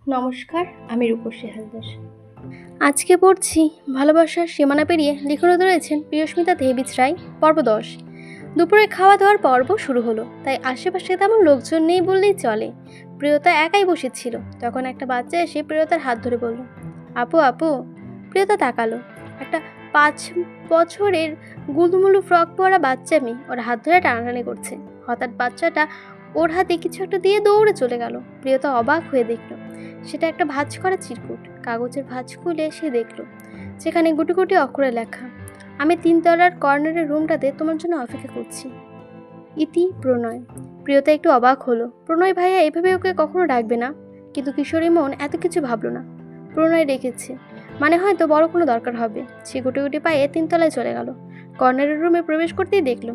নমস্কার, আমি রূপসী হালদার। আজকে পড়ছি ভালোবাসার সীমানা পেরিয়ে। লেখনে রয়েছেন প্রিয়স্মিতা দেহবিজ রায়। পর্ব 10। দুপুরে খাওয়া দাওয়ার পর্ব শুরু হলো, তাই আশেপাশে তেমন লোকজন নেই বললেই চলে। প্রিয়তা একাই বসেছিল। তখন একটা বাচ্চা এসে প্রিয়তার হাত ধরে বলল, আপু আপু। প্রিয়তা তাকালো। একটা 5 বছরের গুলুমুলু ফ্রক পরা বাচ্চা মেয়ে ওর হাত ধরে টানাটানি করছে। হঠাৎ বাচ্চাটা ওর হাতে কিছু একটা দিয়ে দৌড়ে চলে গেল। প্রিয়তা অবাক হয়ে দেখল সেটা একটা ভাঁজ করা চিরকুট। কাগজের ভাঁজ খুলে সে দেখল সেখানে গুটি গুটি অক্ষরে লেখা, আমি 3 তলার কর্নারের রুমটাতে তোমার জন্য অপেক্ষা করছি। ইতি প্রণয়। প্রিয়তা একটু অবাক হলো। প্রণয় ভাইয়া এভাবে ওকে কখনো ডাকবে না, কিন্তু কিশোরী মন এত কিছু ভাবল না। প্রণয় ডেকেছে মানে হয়তো বড় কোনো দরকার হবে। সে গুটি গুটি পায়ে 3 তলায় চলে গেল। কর্নারের রুমে প্রবেশ করতেই দেখল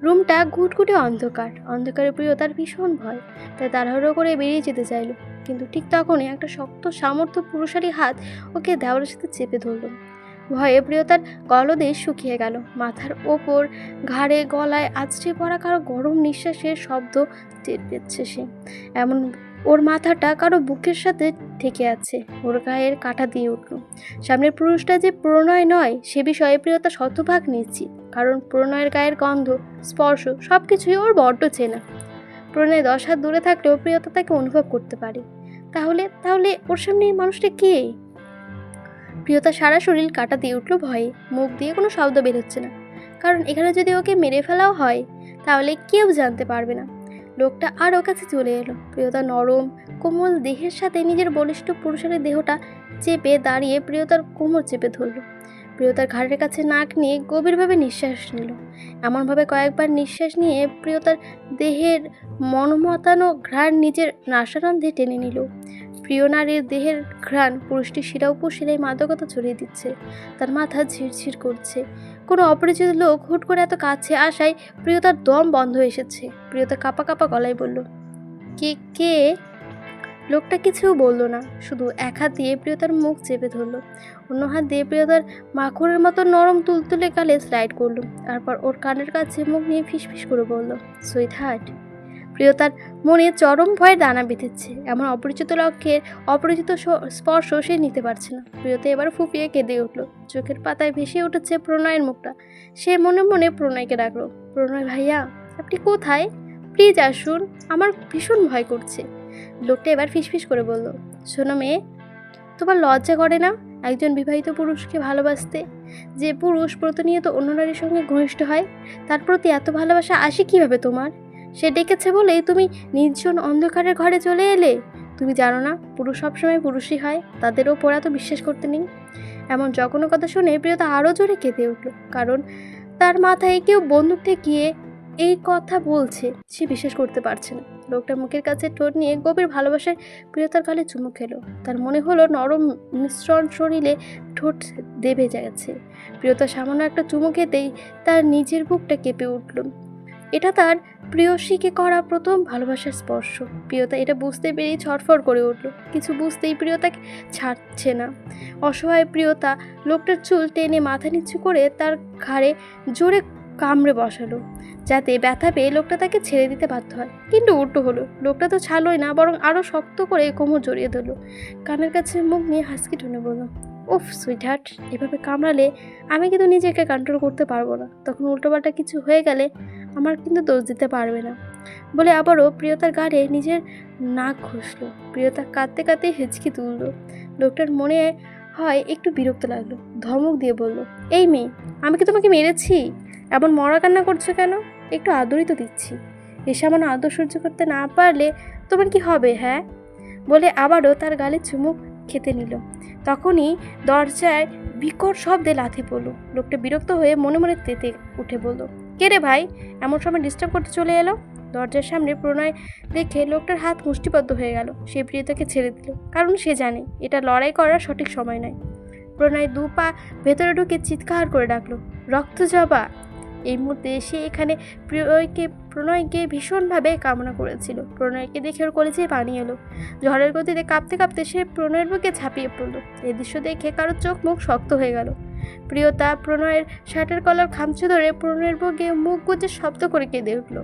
রুমটা ঘুটঘুটে অন্ধকার। অন্ধকারে প্রিয়তার ভীষণ ভয়, তাই তাড়াহুড়ো করে বেরিয়ে যেতে চাইল। কিন্তু ঠিক তখনই একটা শক্ত সামর্থ্য পুরুষালী হাত ওকে দেওয়ালের সাথে চেপে ধরল। ভয়ে প্রিয়তার গলদেশ শুকিয়ে গেল। মাথার ওপর ঘাড়ে গলায় আছড়ে পড়া কারো গরম নিঃশ্বাসের শব্দ টের পেয়েছে সে। এমন ওর মাথাটা কারো বুকের সাথে ঠেকে আছে। ওর গায়ের কাঁটা দিয়ে উঠল। সামনের পুরুষটা যে প্রণয় নয় সে বিষয়ে প্রিয়তা শতভাগ নিশ্চিত, কারণ প্রণয়ের গায়ের গন্ধ, স্পর্শ সবকিছুই ওর বড্ড চেনা। প্রণয় 10 হাত দূরে থাকলেও প্রিয়তা তাকে অনুভব করতে পারে। তাহলে তাহলে ওর সামনে এই মানুষটা কে? প্রিয়তা সারা শরীর কাটা দিয়ে উঠল ভয়ে। মুখ দিয়ে কোনো শব্দ বের হচ্ছে না, কারণ এখানে যদি ওকে মেরে ফেলাও হয় তাহলে কেউ জানতে পারবে না। লোকটা আর ওর কাছে চলে এলো। প্রিয়তা নরম কোমল দেহের সাথে নিজের বলিষ্ঠ পুরুষের দেহটা চেপে দাঁড়িয়ে প্রিয়তার কোমর চেপে ধরল। প্রিয়তার ঘাড়ের কাছে নাক নিয়ে গভীরভাবে নিঃশ্বাস নিল। এমনভাবে কয়েকবার নিঃশ্বাস নিয়ে প্রিয়তার দেহের মনমতানো ঘ্রাণ নিজের নাসারন্ধে টেনে নিল। প্রিয় নারীর দেহের ঘ্রাণ পুরুষটির শিরা উপশিরায় মাদকতা ছড়িয়ে দিচ্ছে। তার মাথা ঝিরঝির করছে। কোনো অপরিচিত লোক হুট করে এত কাছে আসায় প্রিয়তার দম বন্ধ এসেছে। প্রিয়তা কাঁপা কাঁপা গলায় বলল, কে কে? লোকটা কিছু বলল না, শুধু এক হাত দিয়ে প্রিয়তার মুখ চেপে ধরলো। অন্য হাত দিয়ে প্রিয়তার মাখনের মতো নরম তুলতুলে গালে স্লাইড করলো। তারপর ওর কানের কাছে মুখ নিয়ে ফিসফিস করে বলল, সুইট হার্ট। প্রিয়তার মনে চরম ভয়ের দানা বেঁধেছে। এমন অপরিচিত লক্ষ্যের অপরিচিত স্পর্শ সে নিতে পারছে না। প্রিয়তা এবার ফুপিয়ে কেঁদে উঠল। চোখের পাতায় ভেসে উঠেছে প্রণয়ের মুখটা। সে মনে মনে প্রণয়কে ডাকলো, প্রণয় ভাইয়া আপনি কোথায়? প্লিজ আসুন, আমার ভীষণ ভয় করছে। লোকটা এবার ফিসফিস করে বলল, শোনো মেয়ে, তোমার লজ্জা করে না একজন বিবাহিত পুরুষকে ভালোবাসতে? যে পুরুষ প্রতিনিয়ত অন্য নারীর সঙ্গে ঘনিষ্ঠ হয়, তার প্রতি এত ভালোবাসা আসে কিভাবে তোমার? সে ডেকেছে বলেই তুমি নির্জন অন্ধকারের ঘরে চলে এলে? তুমি জানো না পুরুষ সবসময় পুরুষই হয়, তাদের ওপর এত বিশ্বাস করতে নেই। এমন জঘন্য কথা শুনে প্রিয়তা আরও জোরে কেঁদে উঠল, কারণ তার মাথায় কেউ বন্দুক ঠেকিয়ে এই কথা বলছে সে বিশ্বাস করতে পারছে না। লোকটার মুখের কাছে ঠোঁট নিয়ে গভীর ভালোবাসায় প্রিয়তার গালে চুমু খেলো। তার মনে হলো নরম মিশ্রণ শরীরে ঠোঁট দেবে যাচ্ছে। প্রিয়তা সামান্য একটা চুমু খেতেই তার নিজের বুকটা কেঁপে উঠল। এটা তার প্রিয়সীকে করা প্রথম ভালোবাসার স্পর্শ। প্রিয়তা এটা বুঝতে পেরেই ছটফট করে উঠল। কিছু বুঝতেই প্রিয়তাকে ছাড়ছে না। অসহায় প্রিয়তা লোকটার চুল টেনে মাথা নিচু করে তার ঘাড়ে জোরে কামড়ে বসালো, যাতে ব্যথা পেয়ে লোকটা তাকে ছেড়ে দিতে বাধ্য হয়। কিন্তু উল্টো হলো, লোকটা তো ছাড়লোই না, বরং আরও শক্ত করে কোমর জড়িয়ে ধরলো। কানের কাছে মুখ নিয়ে হাসকি টেনে বলল, উফ সুইট হার্ট, এভাবে কামড়ালে আমি কিন্তু নিজেকে কন্ট্রোল করতে পারবো না। তখন উল্টোপাল্টা কিছু হয়ে গেলে আমার কিন্তু দোষ দিতে পারবে না। বলে আবারও প্রিয়তার গাড়ে নিজের নাক ঘষল। প্রিয়তা কাঁদতে কাঁদতে হেঁচকি তুলল। লোকটার মনে হয় একটু বিরক্ত লাগলো। ধমক দিয়ে বলল, এই মেয়ে, আমি কি তোমাকে মেরেছি? এমন মরা কান্না করছো কেন? একটু আদরই তো দিচ্ছি। এ সামান্য আদর সহ্য করতে না পারলে তোমার কি হবে? হ্যাঁ, বলে আবারও তার গালে চুমুক খেতে নিল। তখনই দরজায় বিকট শব্দে লাথি পড়ল। লোকটা বিরক্ত হয়ে মনে মনে তেতে উঠে বলল, কে রে ভাই, এমন সময় ডিস্টার্ব করতে চলে এলো? দরজার সামনে প্রণয় দেখে লোকটার হাত মুষ্টিবদ্ধ হয়ে গেল। সে প্রিয়তাকে ছেড়ে দিল, কারণ সে জানে এটা লড়াই করার সঠিক সময় নয়। প্রণয় 2 পা ভেতরে ঢুকে চিৎকার করে ডাকলো, রক্ত জবা। এই মুহূর্তে সে এখানে প্রণয়কে ভীষণভাবে কামনা করেছিল। প্রণয়কে দেখে ওর কলেজে পানি এলো। ঝড়ের গতিতে কাঁপতে কাঁপতে সে প্রণয়ের বুকে ঝাঁপিয়ে পড়ল। এই দৃশ্য দেখে কারো চোখ মুখ শক্ত হয়ে গেল। প্রিয়তা প্রণয়ের শার্টের কলার খামচে ধরে প্রণয়ের বুকে মুখ গুজে শব্দ করে কেঁদে উঠল।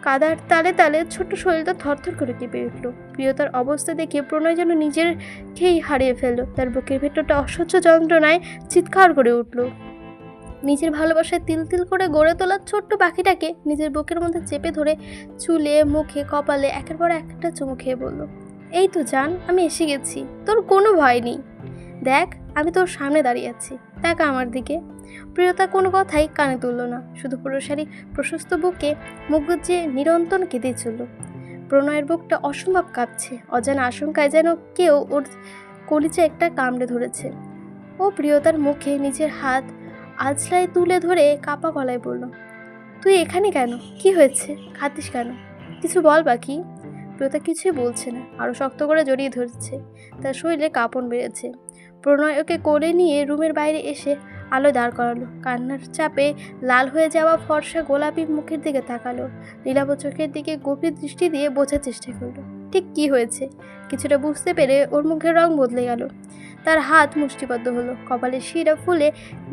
কাদার তালে তালে ছোট্ট শরীরটা থরথর করে কেঁপে উঠল। প্রিয়তার অবস্থা দেখে প্রণয় যেন নিজেরকেই হারিয়ে ফেলল। তার বুকের ভেতরটা অসহ্য যন্ত্রণায় চিৎকার করে উঠল। নিজের ভালোবাসায় তিল তিল করে গড়ে তোলা ছোট্ট পাখিটাকে নিজের বুকের মধ্যে চেপে ধরে চুলে, মুখে, কপালে একের পর একটা চুমু খেয়ে বলল, এই তো জান, আমি এসে গেছি, তোর কোনো ভয় নেই। দেখ, আমি তোর সামনে দাঁড়িয়ে আছি, দেখ আমার দিকে। প্রিয়তা কোনো কথাই কানে তুলল না, শুধু পুরোসারি প্রশস্ত বুকে মুখ গুজিয়ে নিরন্তর কেঁদেই চলল। প্রণয়ের বুকটা অসম্ভব কাঁপছে, অজানা আশঙ্কায় যেন কেউ ওর কলিজা একটা কামড়ে ধরেছে। ও প্রিয়তার মুখে নিজের হাত আঁচলায় তুলে ধরে কাপা গলায় বলল, তুই এখানে কেন? কি হয়েছে? খাতিস কেন? কিছু বল বাকি। প্রিয়তা কিছুই বলছে না, আরও শক্ত করে জড়িয়ে ধরছে। তার শরীরে কাঁপন বেড়েছে। প্রণয় ওকে কোলে নিয়ে রুমের বাইরে এসে আলো দাঁড় করালো। কান্নার চাপে লাল হয়ে যাওয়া ফর্সা গোলাপি মুখের দিকে তাকালো। নীলাভ চোখের দিকে গভীর দৃষ্টি দিয়ে বোঝার চেষ্টা করলো ঠিক কি হয়েছে। কিছুটা বুঝতে পেরে ওর মুখের রং বদলে গেল। তার হাত মুষ্টিবদ্ধ হলো, কপালে শিরা ফুলে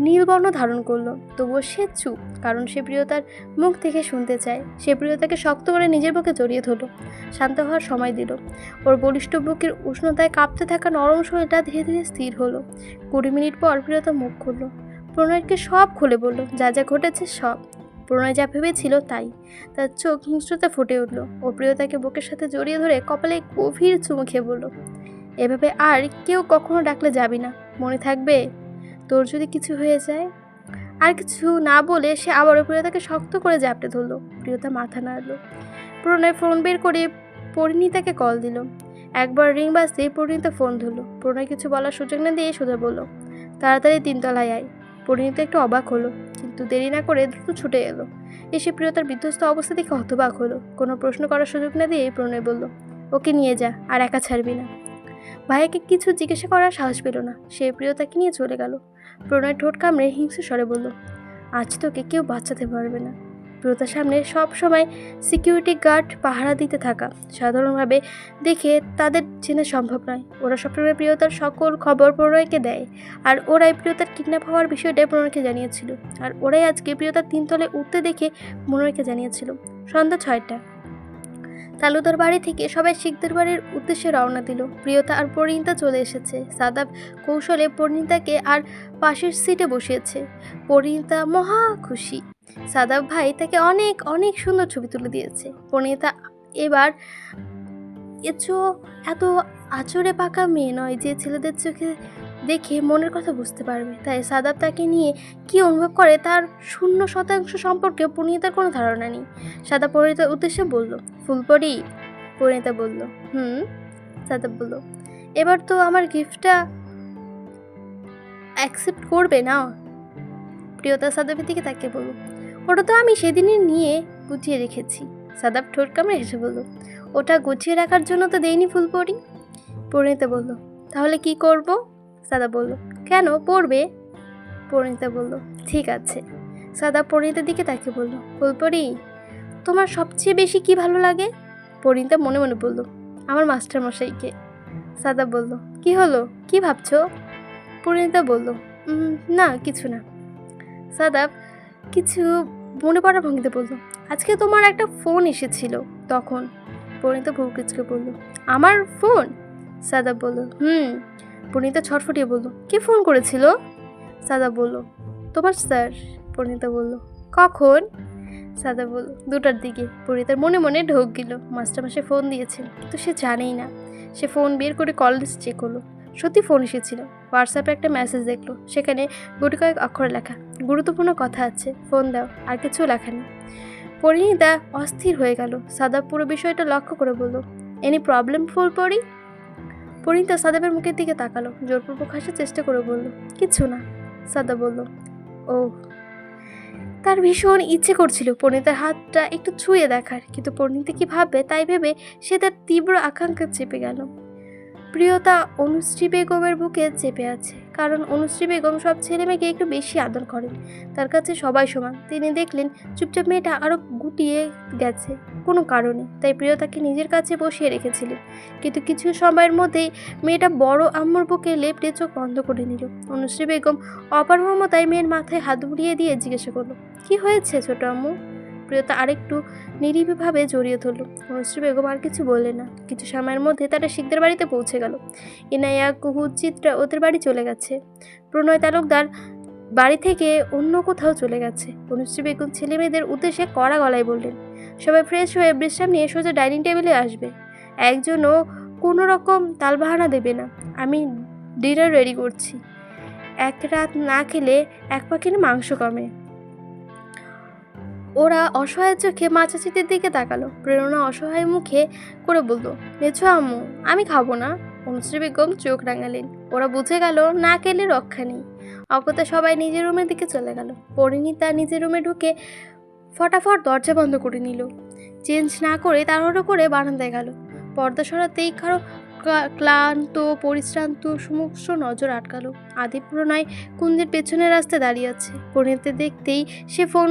নীলবর্ণ ধারণ করলো। তবুও সে চুপ, কারণ সে প্রিয়তার মুখ থেকে শুনতে চায়। সে প্রিয়তাকে শক্ত করে নিজের বুকে জড়িয়ে ধরল, শান্ত হওয়ার সময় দিল। ওর বলিষ্ঠ বুকের উষ্ণতায় কাঁপতে থাকা নরম শরীরটা ধীরে ধীরে স্থির হলো। 20 মিনিট পর প্রিয়তা মুখ খুলল। প্রণয়কে সব খুলে বলল, যা যা ঘটেছে সব। প্রণয় যা ভেবেছিল তাই। তার চোখ হিংস্রতা ফুটে উঠল। ও প্রিয়তাকে বুকের সাথে জড়িয়ে ধরে কপালে গভীর চুমু খেয়ে বলল, এভাবে আর কেউ কখনো ডাকলে যাবি না, মনে থাকবে? তোর যদি কিছু হয়ে যায়। আর কিছু না বলে সে আবারও প্রিয়তাকে শক্ত করে জাপটে ধরল। প্রিয়তা মাথা নাড়ল। প্রণয় ফোন বের করে পরিণীতাকে কল দিল। একবার রিং বাজতেই পরিণীতা ফোন ধরলো। প্রণয় কিছু বলার সুযোগ না দিয়ে সোজা বলল, তাড়াতাড়ি 3 তলায় আয়। পরিণীতা একটু অবাক হলো, কিন্তু দেরি না করে দ্রুত ছুটে এলো। এসে প্রিয়তার বিধ্বস্ত অবস্থা দেখে হতবাক হলো। কোনো প্রশ্ন করার সুযোগ না দিয়ে প্রণয় বলল, ওকে নিয়ে যা, আর একা ছাড়বি না। ভাইয়াকে কিছু জিজ্ঞাসা করার সাহস পেল না, সে প্রিয়তাকে নিয়ে চলে গেল। প্রণয় ঠোঁট কামড়ে হিংস্র স্বরে বলল, আজ তোকে কেউ বাঁচাতে পারবে না। প্রিয়তার সামনে সব সময় সিকিউরিটি গার্ড পাহারা দিতে থাকা সাধারণভাবে দেখে তাদের চেনা সম্ভব নয়। ওরা সবসময় প্রিয়তার সকল খবর প্রণয়কে দেয়, আর ওরাই প্রিয়তার কিডন্যাপ হওয়ার বিষয়টা প্রণয়কে জানিয়েছিল। আর ওরাই আজকে প্রিয়তার 3 তলায় উঠতে দেখে মনোরকে জানিয়েছিল। সন্ধ্যা 6টা। তালুদার বাড়ি থেকে সবাই শিখদের বাড়ির উদ্দেশ্যে রওনা দিল। প্রিয়তা আর পরিণীতা চলে এসেছে। সাদাব কৌশলে পরিণীতাকে আর পাশের সিটে বসিয়েছে। পরিণীতা মহা খুশি। সাদাব ভাই তাকে অনেক অনেক সুন্দর ছবি তুলে দিয়েছে। পরিণীতা এবার এত আচরে পাকা মেয়ে নয় যে ছেলেদের চোখে দেখে মনের কথা বুঝতে পারবে। তাই সাদাব তাকে নিয়ে কি অনুভব করে তার 0% সম্পর্কে পরিণীতার কোনো ধারণা নেই। সাদাব পরিণীতার উদ্দেশ্যে বলল, ফুলপরি। পরিণীতা বলল, সাদাব বলল, এবার তো আমার গিফটটা অ্যাকসেপ্ট করবে না? প্রিয়তা সাদাবের দিকে তাকিয়ে বলল, ওটা তো আমি সেদিনই নিয়ে গুছিয়ে রেখেছি। সাদাব ঠোঁট কামড়ে হেসে বলল, ওটা গুছিয়ে রাখার জন্য তো দেইনি ফুলপরি। পরিণীতা বলল, তাহলে কি করব? সাদাব বলল, কেন, পড়বে? পরিণীতা বলল, ঠিক আছে। সাদাব পরিণীতার দিকে তাকিয়ে বলল, ফুলপরি, তোমার সবচেয়ে বেশি কি ভালো লাগে? পরিণীতা মনে মনে বলল, আমার মাস্টারমশাইকে। সাদাব বলল, কি হলো, কি ভাবছো? পরিণীতা বলল, না কিছু না। সাদাব কিছু মনে পড়ার ভঙ্গিতে বলল, আজকে তোমার একটা ফোন এসেছিল তখন। পরিণীতা ভুরকুচকে বলল, আমার ফোন? সাদাব বলল, পরিণীতা ছটফটিয়ে বলল, কে ফোন করেছিল? সাদাব বলল, তোমার স্যার। পরিণীতা বলল, কখন? সাদাব বলল, 2টার দিকে। পরিণীতার মনে মনে ঢোক গেল, মাস্টারমশাই ফোন দিয়েছেন, কিন্তু সে জানেই না। সে ফোন বের করে কল লিস্ট চেক করলো। সত্যি ফোন এসেছিল। হোয়াটসঅ্যাপে একটা মেসেজ দেখলো, সেখানে গুটি কয়েক অক্ষরে লেখা, গুরুত্বপূর্ণ কথা আছে, ফোন দাও। আর কিছু লেখা নেই। পরিণীতা অস্থির হয়ে গেল। সাদাব পুরো বিষয়টা লক্ষ্য করে বলল, এনি প্রবলেম ফুলপরি? পরিণীতা সাদাবের মুখের দিকে তাকালো, জোরপূর্বক হাসার চেষ্টা করে বলল, কিছু না। সাদাব বলল, ও। তার ভীষণ ইচ্ছে করছিল পরিণীতার হাতটা একটু ছুঁয়ে দেখার, কিন্তু পরিণীতা কি ভাববে তাই ভেবে সে তার তীব্র আকাঙ্ক্ষা চেপে গেল। প্রিয়তা অনুশ্রী বেগমের বুকে চেপে আছে, কারণ অনুশ্রী বেগম সব ছেলে মেয়েকে একটু বেশি আদর করেন। তার কাছে সবাই সমান। তিনি দেখলেন চুপচাপ মেয়েটা আরও গুটিয়ে গেছে কোনো কারণে, তাই প্রিয়তাকে নিজের কাছে বসিয়ে রেখেছিলেন। কিন্তু কিছু সময়ের মধ্যেই মেয়েটা বড় আম্মুর বুকে লেপটে চোখ বন্ধ করে নিল। অনুশ্রী বেগম অপার মমতায় মেয়ের মাথায় হাত বুলিয়ে দিয়ে জিজ্ঞাসা করলো, কি হয়েছে ছোট আম্মু? প্রিয়তা আরেকটু নিরিবিভাবে জড়িয়ে ধরল। অনুশ্রী বেগম আর কিছু বললেন না। কিছু সময়ের মধ্যে তারা শিকদার বাড়িতে পৌঁছে গেল। ইনায়া, কুহু, চিত্রা ওদের বাড়ি চলে গেছে। প্রণয় তালুকদার বাড়ি থেকে অন্য কোথাও চলে গেছে। অনুশ্রী বেগম ছেলে মেয়েদের উদ্দেশ্যে কড়া গলায় বললেন, সবাই ফ্রেশ হয়ে বিশ্রাম নিয়ে সোজা ডাইনিং টেবিলে আসবে। একজনও কোনো রকম তালবাহানা দেবে না। আমি ডিনার রেডি করছি। এক রাত না খেলে এক পাখির মাংস কমে। ওরা অসহায় চোখে মা চাচিদের দিকে তাকালো। প্রেরণা অসহায় মুখে করে বলল, মেছো আম্মু, আমি খাবো না। অনুশ্রী বেগম চোখ রাঙালেন। ওরা বুঝে গেল না খেলে রক্ষা নেই। অকথা সবাই নিজের রুমের দিকে চলে গেল। পরিণীতা নিজের রুমে ঢুকে ফটাফট দরজা বন্ধ করে নিল। চেঞ্জ না করে তাড়াহুড়ো করে বারান্দায় গেল। পর্দা সরাতেই কারো ক্লান্ত পরিশ্রান্ত সমস্ত নজর আটকালো। আদি প্রণয় কুঞ্জের পেছনের রাস্তায় দাঁড়িয়ে আছে। পরিণীতা দেখতেই সে ফোন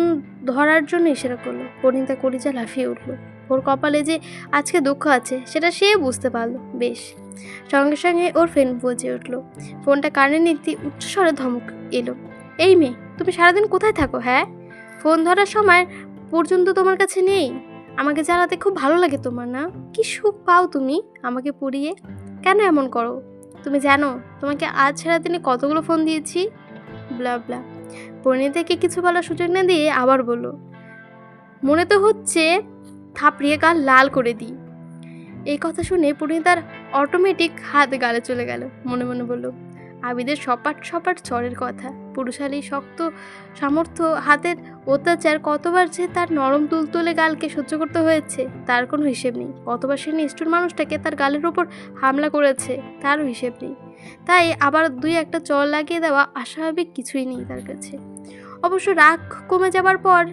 ধরার জন্য ইশারা করলো। পরিণীতা কলিজা লাফিয়ে উঠল। ওর কপালে যে আজকে দুঃখ আছে সেটা সে বুঝতে পারলো বেশ। সঙ্গে সঙ্গে ওর ফোন বুঝে উঠল। ফোনটা কানে নিতে উচ্চস্বরে ধমক এলো, এই মেয়ে, তুমি সারাদিন কোথায় থাকো? হ্যাঁ, ফোন ধরার সময় পর্যন্ত তোমার কাছে নেই? আমাকে জ্বালাতে খুব ভালো লাগে তোমার, না? কি সুখ পাও তুমি আমাকে পুড়িয়ে? কেন এমন করো? তুমি জানো তোমাকে আজ সারাদিনে কতগুলো ফোন দিয়েছি? ব্লা ব্লা। পরিণীতাকে কিছু বলার সুযোগ না দিয়ে আবার বলল, মনে তো হচ্ছে থাপড়িয়ে গাল লাল করে দিই। এই কথা শুনে পরিণীতার অটোমেটিক হাত গালে চলে গেল। মনে মনে বলল, আবিদের সপাট সপাট চরের কথা। পুরুষালী শক্ত সামর্থ্য হাতের অত্যাচার কতবার যে তার নরম তুলতুলে গালকে সহ্য করতে হয়েছে তার কোনো হিসেব নেই। কতবার সে নিষ্ঠুর মানুষটাকে তার গালের ওপর হামলা করেছে তারও হিসেব নেই। তাই আবার দুই একটা চর লাগিয়ে দেওয়া অস্বাভাবিক কিছুই নেই তার কাছে। অবশ্য রাগ কমে যাবার পর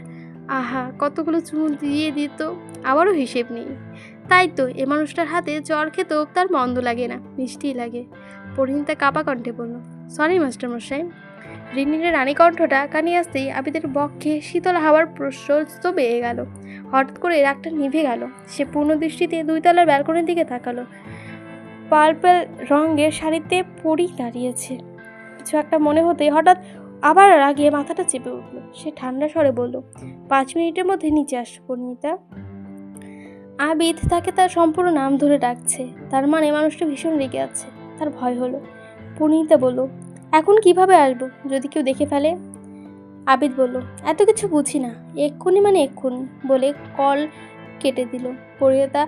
আহা কতগুলো চুমু দিয়ে দিত, আবারও হিসেব নেই। তাই তো এ মানুষটার হাতে চর খেতেও তার মন্দ লাগে না, মিষ্টিই লাগে। পরিণীতা কাপা কণ্ঠে বলল, সরি মাস্টারমশাই। রিনিরের রানী কণ্ঠটা কানে আসতেই আবিদের বক্ষে শীতল হাওয়ার প্রশস্ত বেয়ে গেল। হঠাৎ করে রাগটা নিভে গেল। সে পূর্ণ দৃষ্টিতে 2 তলার ব্যালকনির দিকে তাকালো। পার্পল রঙের শাড়িতে পরি দাঁড়িয়েছে। কিছু একটা মনে হতেই হঠাৎ আবার রাগিয়ে মাথাটা চেপে উঠল। সে ঠান্ডা স্বরে বলল, 5 মিনিটের মধ্যে নিচে আসো পরিণীতা। আবিদ তাকে তার সম্পূর্ণ নাম ধরে ডাকছে, তার মানে মানুষটা ভীষণ রেগে আছে। তার ভয় হলো। পরিণীতা বলল, এখন কিভাবে আসবো যদি কেউ দেখে ফেলে? আবিদ বলল, এত কিছু বুঝি না, এক্ষুনি মানে এক্ষুনি বলে কল কেটে দিল। পরিণীতা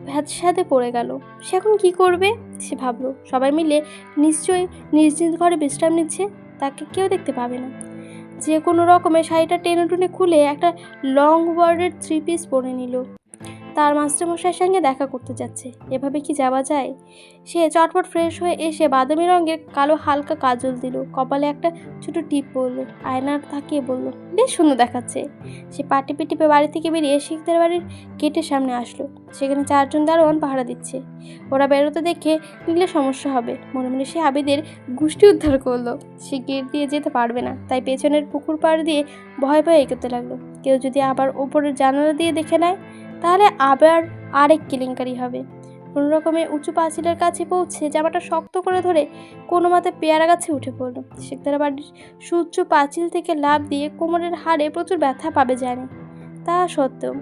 ভ্যাৎসাতে পড়ে গেল। সে এখন কি করবে? সে ভাবলো, সবাই মিলে নিশ্চয়ই নিশ্চিত ঘরে বিশ্রাম নিচ্ছে, তাকে কেউ দেখতে পাবে না। যে কোনো রকমে শাড়িটা টেনে টুনে খুলে একটা লং ওয়ার্ডের 3 পিস পরে নিল। তার মাস্টারমশাইয়ের সঙ্গে দেখা করতে যাচ্ছে, এভাবে কি যাওয়া যায়? সে চটপট ফ্রেশ হয়ে এসে বাদামি রঙের কালো হালকা কাজল দিল, কপালে একটা ছোট টিপ পরল, আয়নার তাকিয়ে বলল, বেশ সুন্দর দেখাচ্ছে। সে পা টিপে টিপে বাড়ি থেকে বেরিয়ে শিকদার বাড়ির গেটের সামনে আসলো। সেখানে 4 জন দারোয়ান পাহারা দিচ্ছে। ওরা বেরোতে দেখে নিলে সমস্যা হবে। মনে মনে সে আবিদের গোষ্ঠী উদ্ধার করলো। সে গেট দিয়ে যেতে পারবে না, তাই পেছনের পুকুর পাড় দিয়ে ভয়ে ভয়ে এগোতে লাগলো। কেউ যদি আবার ওপরের জানালা দিয়ে দেখে নেয় তাহলে আবার আরেক কেলেঙ্কারি হবে। কোনো রকমে উঁচু পাঁচিলের কাছে পৌঁছে জামাটা শক্ত করে ধরে কোনো মতে পেয়ারা গাছে উঠে পড়ল। শিকদার বাড়ির সুউচ্চ পাঁচিল থেকে লাফ দিয়ে কোমরের হাড়ে প্রচুর ব্যথা পাবে জানে, তা সত্ত্বেও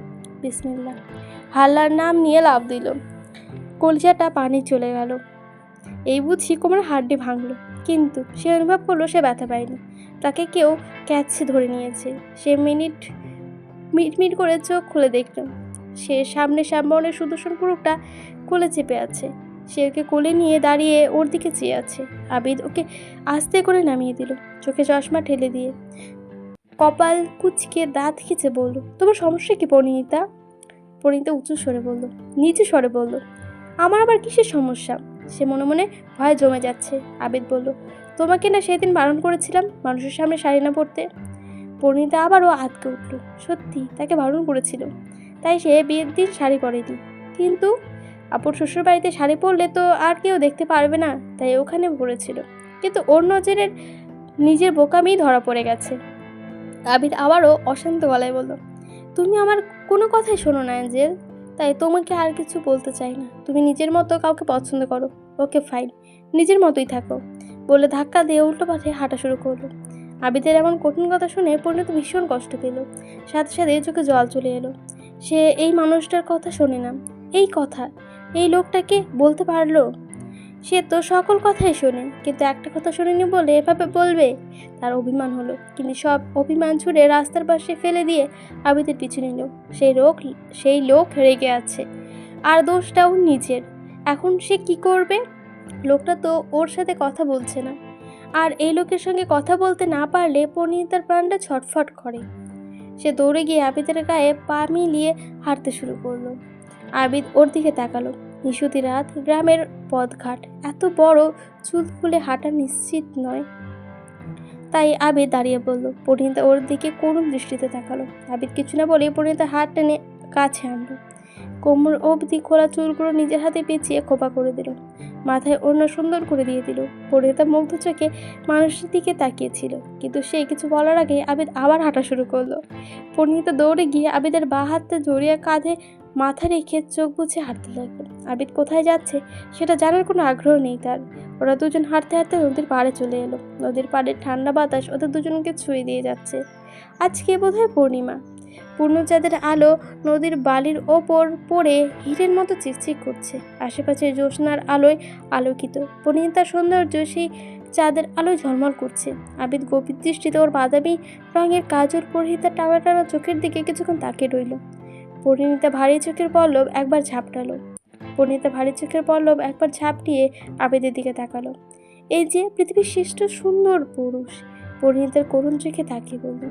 বিসমিল্লাহ হাল্লার নাম নিয়ে লাফ দিল। কলিজাটা পানি চলে গেল। এই বুঝি কোমরের হাড়টি ভাঙল। কিন্তু সে অনুভব করলো সে ব্যথা পায়নি। তাকে কেউ ক্যাচে ধরে নিয়েছে। সে মিট করে চোখ খুলে দেখল। সে সামনে শ্যামবর্ণের সুদর্শন পুরুষটা কোলে চেপে আছে। সে ওকে কোলে নিয়ে দাঁড়িয়ে ওর দিকে চেয়ে আছে। আবিদ ওকে আস্তে করে নামিয়ে দিল, চোখে চশমা ঠেলে দিয়ে। কপাল কুচকে দাঁত খিচে বলল, তোমার সমস্যা কি পরিণীতা? পরিণীতা উঁচু স্বরে বলল, নিচু স্বরে বলল, আমার আবার কিসের সমস্যা? সে মনে মনে ভয় জমে যাচ্ছে। আবিদ বলল, তোমাকে না সেদিন বারণ করেছিলাম মানুষের সামনে শাড়ি না পরতে। পরিণীতা আবারও আটকে উঠল। সত্যি তাকে বারণ করেছিল, তাই সে বিয়ের দিন শাড়ি পরেনি। কিন্তু আপুর শ্বশুর বাড়িতে শাড়ি পরলে তো আর কেউ দেখতে পারবে না, তাই ওখানে পরেছিল। কিন্তু ওর নজরের নিজের বোকামিই ধরা পড়ে গেছে। আবিদ আবারও অশান্ত গলায় বলল, তুমি আমার কোনো কথাই শোনো না অ্যাঞ্জেল, তাই তোমাকে আর কিছু বলতে চাই না। তুমি নিজের মতো কাউকে পছন্দ করো, ওকে ফাইন, নিজের মতোই থাকো বলে ধাক্কা দিয়ে উল্টো পথে হাঁটা শুরু করলো। আবিদের এমন কঠিন কথা শুনে পরিণীতা ভীষণ কষ্ট পেল। সাথে সাথে চোখে জল চলে এলো। সে এই মানুষটার কথা শোনে না, এই কথা এই লোকটাকে বলতে পারলো। সে তো সকল কথাই শোনে, কিন্তু একটা কথা শোনেনি বলে এভাবে বলবে। তার অভিমান হলো, কিন্তু সব অভিমান ছুড়ে রাস্তার পাশে ফেলে দিয়ে আবিদের পিছু নিল। সেই লোক রেগে আছে, আর দোষটাও নিজের। এখন সে কি করবে? লোকটা তো ওর সাথে কথা বলছে না, আর এই লোকের সঙ্গে কথা বলতে না পারলে পরিণীতার প্রাণটা ছটফট করে। সে দৌড়ে গিয়ে আবিদের গায়ে পা মিলিয়ে হাঁটতে শুরু করলো। আবিদ ওর দিকে তাকালো। নিশুতি রাত, গ্রামের পথঘাট, এত বড় চুল খুলে হাঁটা নিশ্চিত নয়। তাই আবিদ দাঁড়িয়ে পড়ল। পরিণীতা ওর দিকে করুণ দৃষ্টিতে তাকালো। আবিদ কিছু না বলে পরিণীতা হাত টেনে কাছে আনলো। কোমর অবধি খোলা চুলগুলো নিজের হাতে পেঁচিয়ে খোপা করে দিল। মাথায় ওড়না সুন্দর করে দিয়ে দিল। পরিণীতা মুগ্ধ চোখে মানুষের দিকে তাকিয়েছিল, কিন্তু সে কিছু বলার আগে আবিদ আবার হাঁটা শুরু করলো। পরিণীতা দৌড়ে গিয়ে আবিদের বাঁ হাতে জড়িয়ে কাঁধে মাথা রেখে চোখ বুজে হাঁটতে লাগলো। আবিদ কোথায় যাচ্ছে সেটা জানার কোনো আগ্রহ নেই তার। ওরা দুজন হাঁটতে হাঁটতে নদীর পাড়ে চলে এলো। নদীর পাড়ের ঠান্ডা বাতাস ওদের দুজনকে ছুঁয়ে দিয়ে যাচ্ছে। আজকে বোধহয় পূর্ণিমা। পূর্ণচাঁদের আলো নদীর বালির ওপর পড়ে হীরের মতো চিকচিক করছে। আশেপাশে জ্যোৎস্নার আলোয় আলোকিত পরিণীতার সৌন্দর্য সেই চাঁদের আলোয় ঝলমল করছে। আবিদ গভীর দৃষ্টিতে ওর বাদামি রঙের কাজল পরিহিতা টানা টানা চোখের দিকে কিছুক্ষণ তাকিয়ে রইল। পরিণীতা ভারী চোখের পল্লব একবার ঝাপটিয়ে আবিদের দিকে তাকালো। এই যে পৃথিবীর শ্রেষ্ঠ সুন্দর পুরুষ। পরিণীতার করুণ চোখে তাকিয়ে বলল,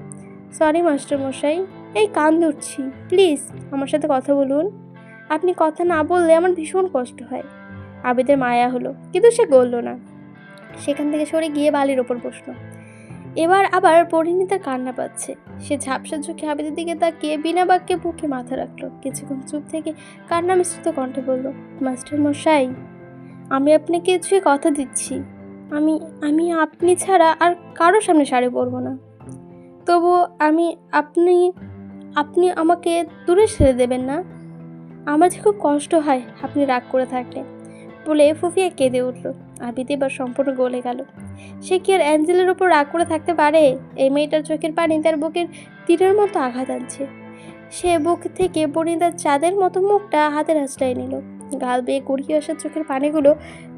সরি মাস্টারমশাই, এই কান ধরছি, প্লিজ আমার সাথে কথা বলুন। আপনি কথা না বললে আমার ভীষণ কষ্ট হয়। আবিদের মায়া হলো, কিন্তু সে গলল না। সেখান থেকে সরে গিয়ে বালির ওপর বসলো। এবার আবার পরিণীতার কান্না পাচ্ছে। সে ঝাপসা চোখে আবিদের দিকে তাকিয়ে বিনা বাক্যে বুকে মাথা রাখলো। কিছুক্ষণ চুপ থেকে কান্না মিশ্রিত কণ্ঠে বলল, মাস্টারমশাই, আমি আপনাকে ছুঁয়ে কথা দিচ্ছি, আমি আমি আপনি ছাড়া আর কারো সামনে শাড়ি পরবো না। তবু আপনি আপনি আমাকে দূরে ছেড়ে দেবেন না। আমার যে খুব কষ্ট হয় আপনি রাগ করে থাকলে, বলে ফুফিয়া কেঁদে উঠল। আবিদ এবার সম্পূর্ণ গলে গেল। সে কি আর অ্যাঞ্জেলের ওপর রাগ করে থাকতে পারে? এই মেয়েটার চোখের পানি তার বুকের তীরের মতো আঘাত আনছে। সে বুক থেকে পরিণীতার চাঁদের মতো মুখটা হাতের আঁচড়ায় নিল। গাল বেয়ে গড়িয়ে আসা চোখের পানিগুলো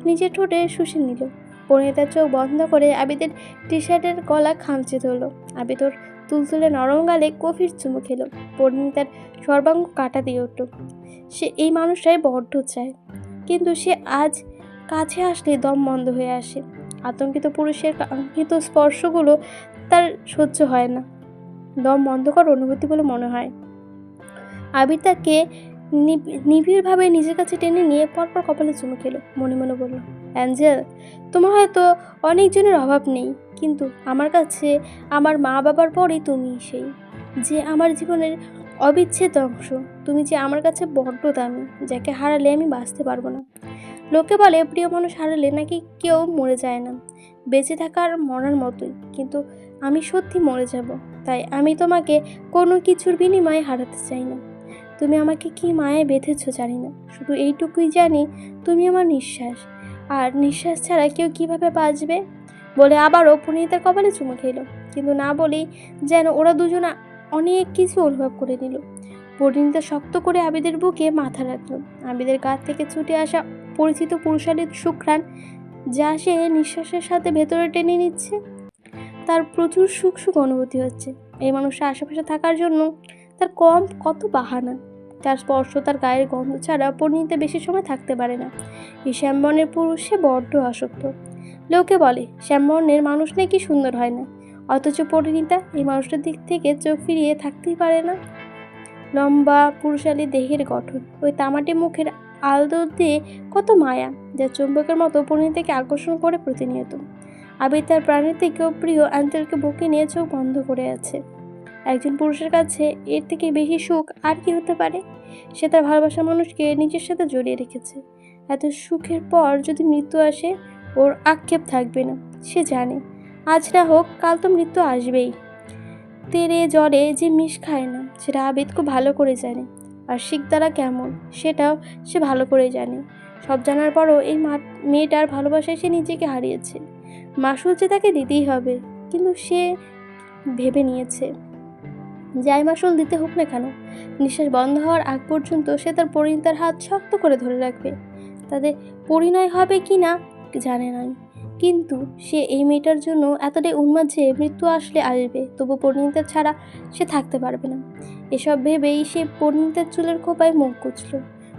নিজের ঠোঁটে শুষে নিল। পরিণীতার চোখ বন্ধ করে আবিদের টি শার্টের গলা খামচে ধরল। আবিদ ওর তুলতুলে নরম গালে গভীর চুমু খেলো। পরিণীতার সর্বাঙ্গ কাটা দিয়ে উঠল। সে এই মানুষটাই বড্ড চায়, কিন্তু সে আজ কাছে আসলে দম বন্ধ হয়ে আসে। আতঙ্কিত পুরুষের কাঙ্ক্ষিত স্পর্শগুলো তার সহ্য হয় না, দম বন্ধ কর অনুভূতি বলে মনে হয়। আবির তাকে নিবিড়ভাবে নিজের কাছে টেনে নিয়ে পরপর কপালে চুমু খেলো। মনে মনে বলল, অ্যাঞ্জেল, তোমার হয়তো অনেকজনের অভাব নেই, কিন্তু আমার কাছে আমার মা বাবার পরেই তুমি সেই, যে আমার জীবনের অবিচ্ছেদ্য অংশ। তুমি যে আমার কাছে বড্ড দামি, যাকে হারালে আমি বাঁচতে পারবো না। লোকে বলে প্রিয় মানুষ হারালে নাকি কেউ মরে যায় না, বেঁচে থাকার মরার মতোই, কিন্তু আমি সত্যি মরে যাব। তাই আমি তোমাকে কোনো কিছুর বিনিময়ে হারাতে চাই না। তুমি আমাকে কি মায়ায় বেঁধেছো জানি না, শুধু এইটুকুই জানি তুমি আমার নিঃশ্বাস, আর নিঃশ্বাস ছাড়া কেউ কিভাবে বাঁচবে। বলে আবারও পরিণীতার কপালে চুমু খেলো, কিন্তু না বলেই যেন ওরা দুজনা অনেক কিছু অনুভব করে নিল। পরিণীতা শক্ত করে আবিদের বুকে মাথা রাখলো। আবিদের গা থেকে ছুটে আসা পরিচিত পুরুষালী সুঘ্রাণ, যা সে নিঃশ্বাসের সাথে ভেতরে টেনে নিচ্ছে। তার প্রচুর সুখ সুখ অনুভূতি হচ্ছে। এই মানুষের আশেপাশে থাকার জন্য তার কত বাহানা। তার স্পর্শ, তার গায়ের গন্ধ ছাড়া পরিণীতা বেশি সময় থাকতে পারে না। এই শ্যামবর্ণের পুরুষে বড্ড আসক্ত। লোকে বলে শ্যামবর্ণের মানুষ নাকি সুন্দর হয় না, অথচ পরিণীতা এই মানুষটার দিক থেকে চোখ ফিরিয়ে থাকতেই পারে না। লম্বা পুরুষালী দেহের গঠন, ওই তামাটে মুখের আলদোল দিয়ে কত মায়া, যা চুম্বকের মতো পরিণীতাকে আকর্ষণ করে প্রতিনিয়ত। আবির তার প্রাণের থেকেও প্রিয় অ্যাঞ্জেলকে বুকে নিয়ে চোখ বন্ধ করে আছে। একজন পুরুষের কাছে এর থেকে বেশি সুখ আর কি হতে পারে? সে তার ভালোবাসার মানুষকে নিজের সাথে জড়িয়ে রেখেছে। এত সুখের পর যদি মৃত্যু আসে, ওর আক্ষেপ থাকবে না। সে জানে আজ না হোক কাল তো মৃত্যু আসবেই। তেরে জ্বরে যে মিশ খায় না, সেটা আবিদ খুব ভালো করে জানে। আর শিকদারা কেমন সেটাও সে ভালো করে জানে। সব জানার পরও এই মেয়েটার ভালোবাসায় সে নিজেকে হারিয়েছে। মাসুল যে তাকে দিতেই হবে, কিন্তু সে ভেবে নিয়েছে যাই মাসুল দিতে হোক না কেন, নিঃশ্বাস বন্ধ হওয়ার আগ পর্যন্ত সে তার পরিণীতার হাত শক্ত করে ধরে রাখবে। তাদের পরিণয় হবে কি না জানে নাই, কিন্তু সে এই মেয়েটার জন্য এতটাই উন্মাদ যে মৃত্যু আসলে আসবে, তবু পরিণীতা ছাড়া সে থাকতে পারবে না। এসব ভেবেই সে পরিণীতার চুলের খোপায় মুখ কুচল।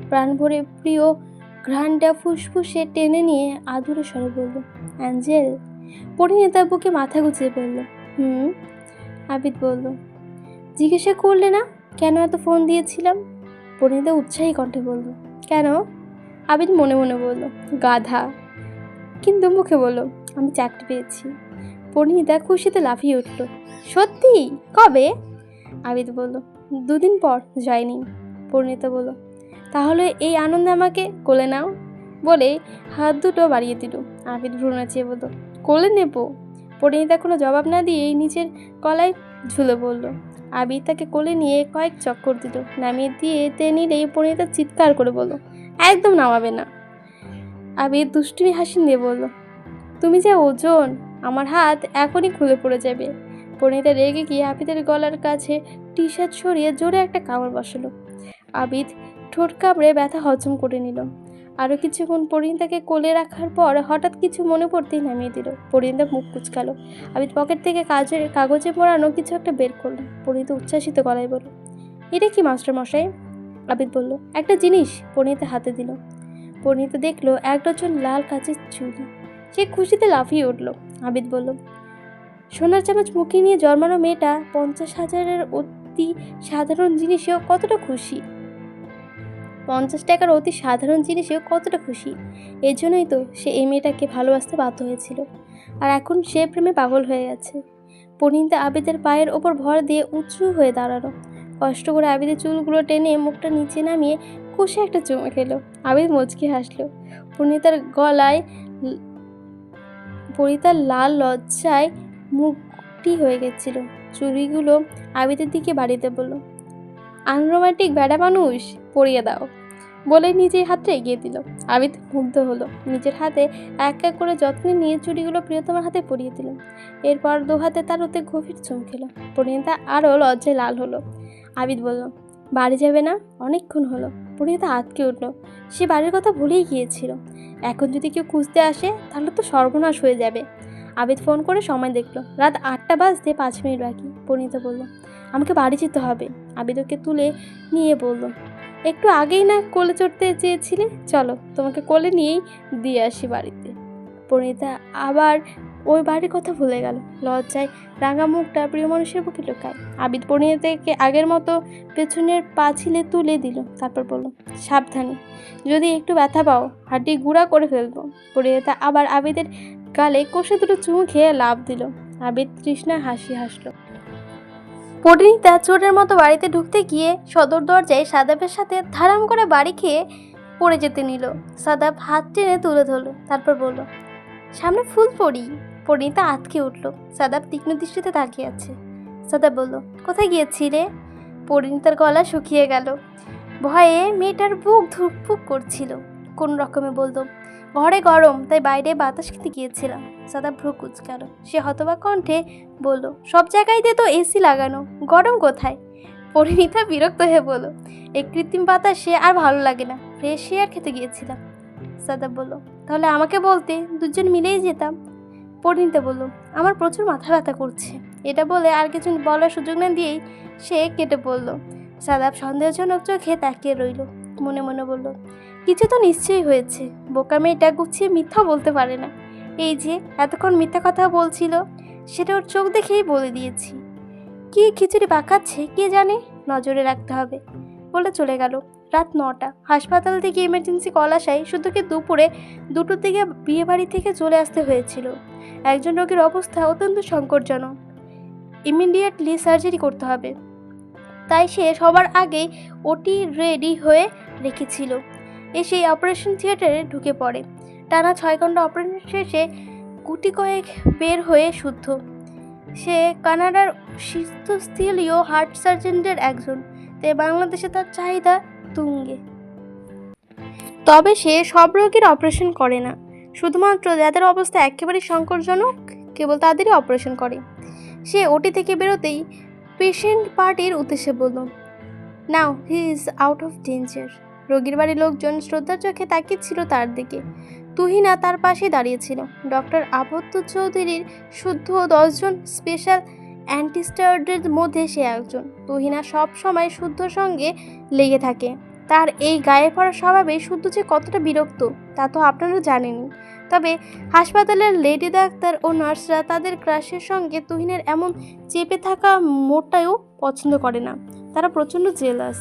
প্রাণ ভরে প্রিয় ঘ্রাণটা ফুসফুসে টেনে নিয়ে আদুরে স্বরে বলল, অ্যাঞ্জেল। পরিণীতার বুকে মাথা গুছিয়ে বলল, হুম। আবিদ বলল, জিজ্ঞাসা করলে না কেন এত ফোন দিয়েছিলাম? পরিণীতা উৎসাহী কণ্ঠে বলল, কেন? আবিদ মনে মনে বলল, গাধা, কিন্তু মুখে বলল, আমি চাকরি পেয়েছি। পরিণীতা খুশিতে লাফিয়ে উঠল, সত্যি? কবে? আবিদ বলল, 2 দিন পর জয়নিং। পরিণীতা বলল, তাহলে এই আনন্দে আমাকে কোলে নাও। বলে হাত দুটো বাড়িয়ে দিল। আবিদ ভ্রু নাচিয়ে বলল, কোলে নেব? পরিণীতা কোনো জবাব না দিয়েই নিচের গলায় ঝুলে বলল। আবিদ তাকে কোলে নিয়ে কয়েক চক্কর দিল, নামিয়ে দিয়ে নিলেই পরিণীতা চিৎকার করে বলল, একদম নামাবে না। আবিদ দুষ্টুমি হাসি দিয়ে বলল, তুমি যে ওজন, আমার হাত এখনই খুলে পড়ে যাবে। পরিণীতা রেগে গিয়ে আবিদের গলার কাছে টি শার্ট সরিয়ে জোরে একটা কামড় বসালো। আবিদ ঠোঁট কামড়ে ব্যথা হজম করে নিল। আরও কিছুক্ষণ পরিণীতাকে কোলে রাখার পর হঠাৎ কিছু মনে পড়তেই নামিয়ে দিল। পরিণীতা মুখ কুচকালো। আবিদ পকেট থেকে কাগজে মোড়ানো কিছু একটা বের করলো। পরিণীতা উচ্ছ্বাসিত গলায় বলল, এটা কি মাস্টার মশাই? আবিদ বলল, একটা জিনিস। পরিণীতা হাতে দিল। পরিণীতা দেখলো 1 ডজন লাল কাচের চুড়ি। সে খুশিতে লাফিয়ে উঠল। আবিদ বলল, সোনার চামচ মুখে নিয়ে জন্মানো মেয়েটা 50,000-এর অতি সাধারণ জিনিসেও কতটা খুশি। 50 টাকার অতি সাধারণ জিনিসেও কতটা খুশি। এই জন্যই তো সে এই মেয়েটাকে ভালোবাসতে বাধ্য হয়েছিল, আর এখন সে প্রেমে পাগল হয়ে গেছে। পরিণীতা আবিদের পায়ের ওপর ভর দিয়ে উঁচু হয়ে দাঁড়ালো। কষ্ট করে আবিদের চুলগুলো টেনে মুখটা নিচে নামিয়ে কষে একটা চুমু খেলো। আবিদ মুচকি হাসলো। পরিণীতার লাল লজ্জায় মুখটি হয়ে গেছিল। চুড়িগুলো আবিদের দিকে বাড়িতে বলল, আনরোমান্টিক বেড়া মানুষ, পরিয়ে দাও। বলে নিজের হাতটা এগিয়ে দিল। আবিদ মুগ্ধ হলো। নিজের হাতে এক এক করে যত্নে নিয়ে চুড়িগুলো প্রিয়তমার হাতে পরিয়ে দিল। এরপর 2 হাতে তার ওতে গভীর চুম খেলো। পরিণীতা আরও লজ্জায় লাল হলো। আবিদ বলল, বাড়ি যাবে না? অনেকক্ষণ হলো। পরিণীতা আঁতকে উঠল। সে বাড়ির কথা ভুলেই গিয়েছিল। এখন যদি কেউ খুঁজতে আসে তাহলে তো সর্বনাশ হয়ে যাবে। আবিদ ফোন করে সময় দেখলো, রাত 8টা বাজতে 5 মিনিট বাকি। পরিণীতা বলল, আমাকে বাড়ি যেতে হবে। আবিদ ওকে তুলে নিয়ে বলল, একটু আগেই না কোলে চড়তে চেয়েছিলে, চলো তোমাকে কোলে নিয়েই দিয়ে আসি বাড়িতে। পরিণীতা আবার ওই বাড়ির কথা ভুলে গেল। লজ্জায় রাঙা মুখটা প্রিয় মানুষের বুকে লুকায়। আবিদ পরিণীতাকে আগের মতো পেছনের পাঁচিলে তুলে দিল। তারপর বলল, সাবধানে, যদি একটু ব্যথা পাও হাড্ডি গুঁড়া করে ফেলবো। পরিণীতা আবার আবিদের গালে কষে দুটো চুমু খেয়ে লাফ দিল। আবিদ তৃষ্ণা হাসি হাসল। পরিণীতা চোরের মতো বাড়িতে ঢুকতে গিয়ে সদর দরজায় সাদাবের সাথে ধারাম করে বাড়ি খেয়ে পড়ে যেতে নিল। সাদাব হাত টেনে তুলে ধরল। তারপর বলল, সামনে ফুল পড়ি। পরিণীতা আঁতকে উঠল। সাদাব তীক্ষ্ণ দৃষ্টিতে তাকিয়ে আছে। সাদাব বলল, কোথায় গিয়েছিলে? পরিণীতার গলা শুকিয়ে গেল। ভয়ে মেয়েটার বুক ধুকপুক করছিল। কোন রকমে বলল, ঘরে গরম তাই বাইরে বাতাস খেতে গিয়েছিলাম। সাদাব ভ্রু কুঁচকাল। সে হতবাক কণ্ঠে বলল, সব জায়গাইতে তো এসি লাগানো, গরম কোথায়? পরিণীতা বিরক্ত হয়ে বলল, এই কৃত্রিম বাতাসে আর ভালো লাগে না, ফ্রেশ এয়ার খেতে গিয়েছিলাম। সাদাব বলল, তাহলে আমাকে বলতে, 2জন মিলেই যেতাম। পরিণীতা বলল, আমার প্রচুর মাথা ব্যথা করছে। এটা বলে আর কিছু বলার সুযোগ না দিয়েই সে কেটে পড়ল। সাদাব সন্দেহজনক চোখে তাকিয়ে রইল। মনে মনে বলল, কিছু তো নিশ্চয়ই হয়েছে। বোকা মেয়েটা গুছিয়ে মিথ্যা বলতে পারে না। এই যে এতক্ষণ মিথ্যা কথা বলছিল সেটা ওর চোখ দেখেই বলে দিয়েছি। কি খিচুড়ি পাকাচ্ছে কে জানে, নজরে রাখতে হবে। বলে চলে গেল। রাত 9টা। হাসপাতাল থেকে ইমার্জেন্সি কল আসায় শুধুকে দুপুরে 2টোর দিকে বিয়ে বাড়ি থেকে চলে আসতে হয়েছিল। একজন রোগীর অবস্থা অত্যন্ত সংকটজনক, ইমিডিয়েটলি সার্জারি করতে হবে। তাই সে সবার আগেই ওটি রেডি হয়ে রেখেছিল। এসে অপারেশন থিয়েটারে ঢুকে পড়ে। টানা 6 ঘন্টা অপারেশন শেষে গুটি কয়েক বের হয়ে শুদ্ধ। সে কানাডার শীর্ষস্থানীয় হার্ট সার্জনদের একজন, তাই বাংলাদেশে তার চাহিদা তুঙ্গে। তবে সে সব রোগীর অপারেশন করে না, শুধুমাত্র যাদের অবস্থা একেবারে সংকটজনক কেবল তাদেরই অপারেশন করে। সে ওটি থেকে বেরোতেই পেশেন্ট পার্টির উদ্দেশ্যে বলল, now he is out of danger. রোগীর বাড়ির লোকজন শ্রদ্ধার চোখে তাকিয়েছিল তার দিকে। তুহিনা তার পাশে দাঁড়িয়েছিল। ডক্টর আবদ্ধ চৌধুরীর শুদ্ধ 10 জন স্পেশাল অ্যান্টিস্টারদের মধ্যে সে একজন। তুহিনা সব সময় শুদ্ধর সঙ্গে লেগে থাকে। তার এই গায়ে পড়া স্বভাবে শুদ্ধ যে কতটা বিরক্ত তা তো আপনারা জানেনই। তবে হাসপাতালের লেডি ডাক্তার ও নার্সরা তাদের ক্রাশের সঙ্গে তুহিনের এমন চেপে থাকা মোটেও পছন্দ করে না। তারা প্রচণ্ড জেলাস।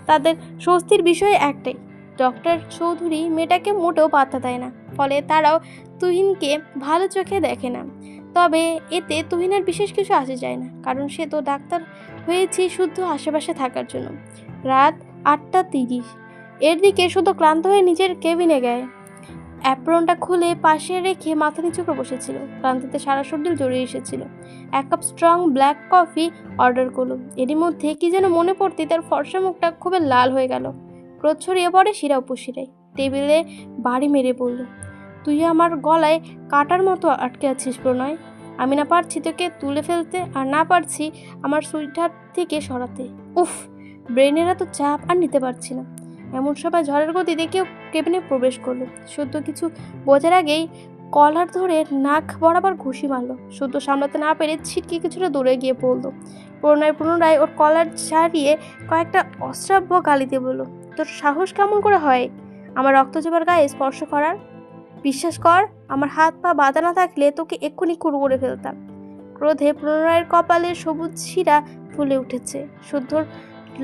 তাদের স্বস্তির বিষয় একটাই, ডক্টর চৌধুরী মেয়েটাকে মোটেও পাত্তা দেয় না। ফলে তারাও তুহিনকে ভালো চোখে দেখে না। তবে এতে তুহিনের বিশেষ কিছু আসে যায় না, কারণ সে তো ডাক্তার হয়েছে শুদ্ধ আশেপাশে থাকার জন্য। রাত 8:30। এর দিকে শুধু ক্লান্ত হয়ে নিজের কেবিনে গায়ে অ্যাপ্রনটা খুলে পাশে রেখে মাথা নিচু করে বসেছিল। ক্লান্তিতে সারা শরীর জড়িয়ে এসেছিল। 1 cup strong black coffee order করলো। এরই মধ্যে কি যেন মনে পড়তে তার ফর্সা মুখটা খুবই লাল হয়ে গেল। ক্রোধ ছড়িয়ে পড়ে শিরা উপশিরায়। টেবিলে বাড়ি মেরে পড়ল, তুই আমার গলায় কাটার মতো আটকে আছিস প্রণয়। আমি না পারছি তোকে তুলে ফেলতে, আর না পারছি আমার সুইটহার থেকে সরাতে। উফ, ব্রেনের এত চাপ আর নিতে পারছি না। এমন সময় ঝড়ের গতিতে কেউ কেবিনে প্রবেশ করলো। শুদ্ধ কিছু বোঝার আগেই কলার ধরে নাক বরাবর ঘুষি মারল। শুদ্ধ সামলাতে না পেরে ছিটকে কিছুটা দূরে গিয়ে পড়ল। প্রণয় পুনরায় ওর কলার ছাড়িয়ে কয়েকটা অশ্রাব্য গালিতে বলল, তোর সাহস কেমন করে হয় আমার রক্তজোবার গায়ে স্পর্শ করার? বিশ্বাস কর, আমার হাত পা বাঁধা না থাকলে তোকে এক্ষুনি খুন করে ফেলতাম। ক্রোধে প্রণয়ের কপালে সবুজ শিরা ফুলে উঠেছে। শুদ্ধর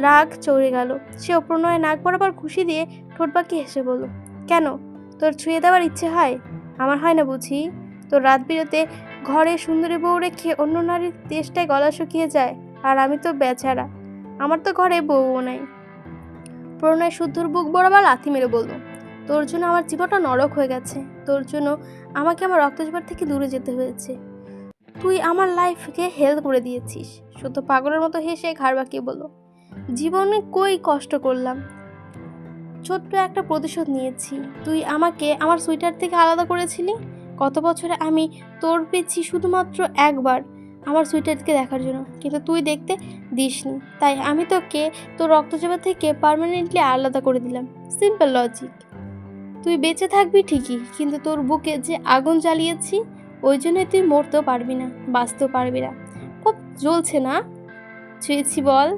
রাগ চড়ে গেল। সেও প্রণয়ের নাক বরাবর ঘুষি দিয়ে ঠোঁট বাঁকিয়ে হেসে বলল, কেন, তোর ছুঁয়ে দেওয়ার ইচ্ছে হয়? আমার হয় না বুঝি? তোর রাত বিরতে ঘরে সুন্দরী বউ রেখে অন্য নারীর তেষ্টায় গলা শুকিয়ে যায়, আর আমি তো বেচারা, আমার তো ঘরে বউও নাই। প্রণয় শুদ্ধর বুক বরাবর লাথি মেরে বলল, তোর জন্য আমার জীবনটা নরক হয়ে গেছে। তোর জন্য আমাকে আমার রক্তজোবার থেকে দূরে যেতে হয়েছে। তুই আমার লাইফকে হেল করে দিয়েছিস। শুদ্ধ পাগলের মতো হেসে ঘাড় বাঁকিয়ে বলল, জীবনে কই কষ্ট করলাম, ছোট্ট একটা প্রতিশোধ নিয়েছি। তুই আমাকে আমার সুইটার থেকে আলাদা করেছিলি। গত বছরে আমি তোর পেয়েছি শুধুমাত্র একবার আমার সুইটারকে দেখার জন্য, কিন্তু তুই দেখতে দিসনি। তাই আমি তোকে তোর রক্তজোবা থেকে পার্মানেন্টলি আলাদা করে দিলাম। Simple logic. তুই বেঁচে থাকবি ঠিকই, কিন্তু তোর বুকে যে আগুন জ্বালিয়েছি ওই জন্যই তুই মরতেও পারবি না, বাঁচতেও পারবি না। খুব জ্বলছে না ছুঁয়েছি বল?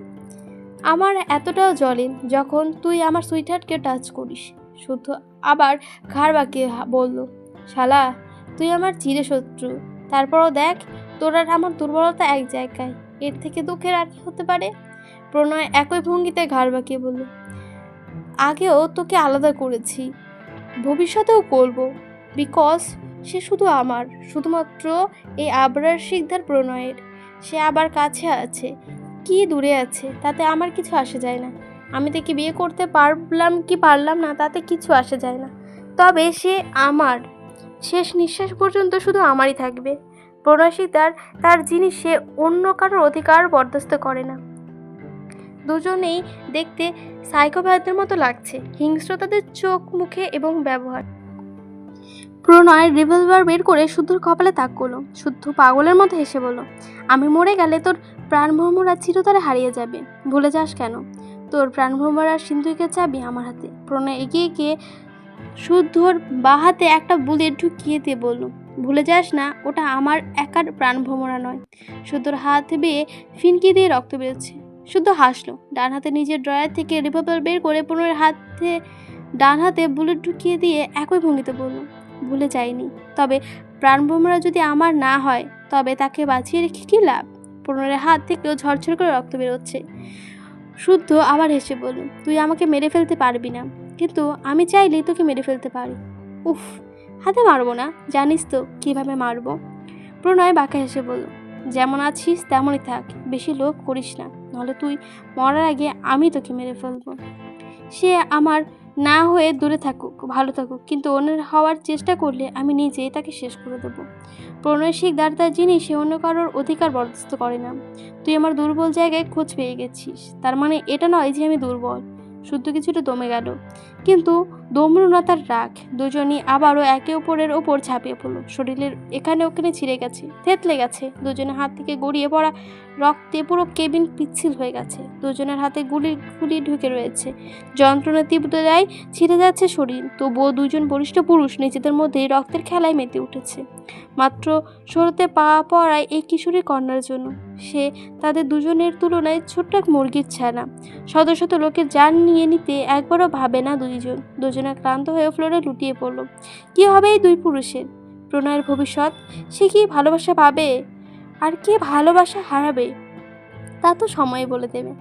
আমার এতটাও জ্বলে যখন তুই আমার সুইটহার্টকে টাচ করিস। শুদ্ধ আবার ঘাড় বাঁকিয়ে বলল, শালা তুই আমার চিরশত্রু, তারপরও দেখ তোর আর আমার দুর্বলতা এক জায়গায়, এর থেকে দুঃখের আর কি হতে পারে? প্রণয় একই ভঙ্গিতে ঘাড় বাঁকিয়ে বলল, আগেও তোকে আলাদা করেছি, ভবিষ্যতেও করব, বিকজ সে শুধু আমার, শুধুমাত্র এই আবরার শিকদার প্রণয়ের। সে আবার কাছে আছে কি দূরে আছে তাতে আমার কিছু আসে যায় না। আমি তাকে বিয়ে করতে পারলাম কি পারলাম না তাতে কিছু আসে যায় না। তবে সে আমার শেষ নিঃশ্বাস পর্যন্ত শুধু আমারই থাকবে। প্রণয় শিকদার তার জিনিস সে অন্য কারোর অধিকার বরদাস্ত করে না। দুজনেই দেখতে সাইকোপ্যাথদের মতো লাগছে, হিংস্রতাদের চোখ, মুখে এবং ব্যবহার। প্রণয় রিভলভার বের করে শুদ্ধর কপালে তাক করলো। শুদ্ধ পাগলের মতো হেসে বলল, আমি মরে গেলে তোর প্রাণভ্রমরা চিরতরে হারিয়ে যাবে। ভুলে যাস কেন? তোর প্রাণভ্রমরার সিন্ধুকের চাবি আমার হাতে। প্রণয় এগিয়ে গিয়ে শুদ্ধর বা হাতে একটা বুলেট ঢুকিয়ে দিয়ে বলল, ভুলে যাস না, ওটা আমার একার প্রাণভ্রমরা নয়। শুদ্ধর হাত বেয়ে ফিনকি দিয়ে রক্ত বেরোচ্ছে। শুদ্ধ হাসলো। ডান হাতে নিজের ড্রয়ার থেকে রিভলভার বের করে প্রণয়ের হাতে ডান হাতে বুলেট ঢুকিয়ে দিয়ে একই ভঙ্গিতে বলল, ভুলে যাইনি, তবে প্রাণভ্রমরা যদি আমার না হয় তবে তাকে বাঁচিয়ে রেখে কী লাভ? প্রণয়ের হাত থেকেও ঝরঝর করে রক্ত বেরোচ্ছে। শুদ্ধ আবার হেসে বলল, তুই আমাকে মেরে ফেলতে পারবি না, কিন্তু আমি চাইলেই তোকে মেরে ফেলতে পারি। উফ, হাতে মারবো না, জানিস তো কিভাবে মারবো? প্রণয় বাঁকা হেসে বলল, যেমন আছিস তেমনই থাক, বেশি লোভ করিস না, নাহলে তুই মরার আগে আমি তোকে মেরে ফেলবো। সে আমার না হয়ে দূরে থাকুক, ভালো থাকুক, কিন্তু অন্যের হওয়ার চেষ্টা করলে আমি নিজেই তাকে শেষ করে দেবো। প্রণয় শিকদার তার জিনিস সে অন্য কারোর অধিকার বরদাস্ত করে না। তুই আমার দুর্বল জায়গায় খোঁজ পেয়ে গেছিস, তার মানে এটা নয় যে আমি দুর্বল। শুদ্ধ কিছুটা দমে গেল, কিন্তু দমল না তার রাগ। দুজনই আবারও একে অপরের ওপর ঝাঁপিয়ে পড়ল। শরীরের এখানে ওখানে ছিঁড়ে গেছে, থেতলে গেছে। দুজনের হাত থেকে গড়িয়ে পড়া রক্তে পুরো কেবিন পিচ্ছিল হয়ে গেছে। দুজনের হাতে গুলি গুলি ঢুকে রয়েছে। যন্ত্রণা তীব্রতায় ছিঁড়ে যাচ্ছে শরীর। তবুও দুজন বলিষ্ঠ পুরুষ নিজেদের মধ্যেই রক্তের খেলায় মেতে উঠেছে। মাত্র সরতে পা পড়ায় এই কিশোরী কন্যার জন্য। সে তাদের দুজনের তুলনায় ছোট্ট এক মুরগির ছানা। শত শত লোকের জান নিয়ে নিতে একবারও ভাবে না দুজনে ক্লান্ত হয়ে ফ্লোরে লুটিয়ে পড়ল। কি হবে এই দুই পুরুষের? প্রণয়ের ভবিষ্যৎ? সে কি ভালোবাসা পাবে, আর কে ভালোবাসা হারাবে, তা তো সময় বলে দেবে।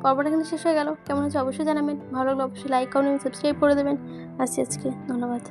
পর্বটা কিন্তু শেষ হয়ে গেল। কেমন হচ্ছে অবশ্যই জানাবেন। ভালো লাগলে অবশ্যই লাইক কমেন্ট সাবস্ক্রাইব করে দেবেন। আজকে ধন্যবাদ।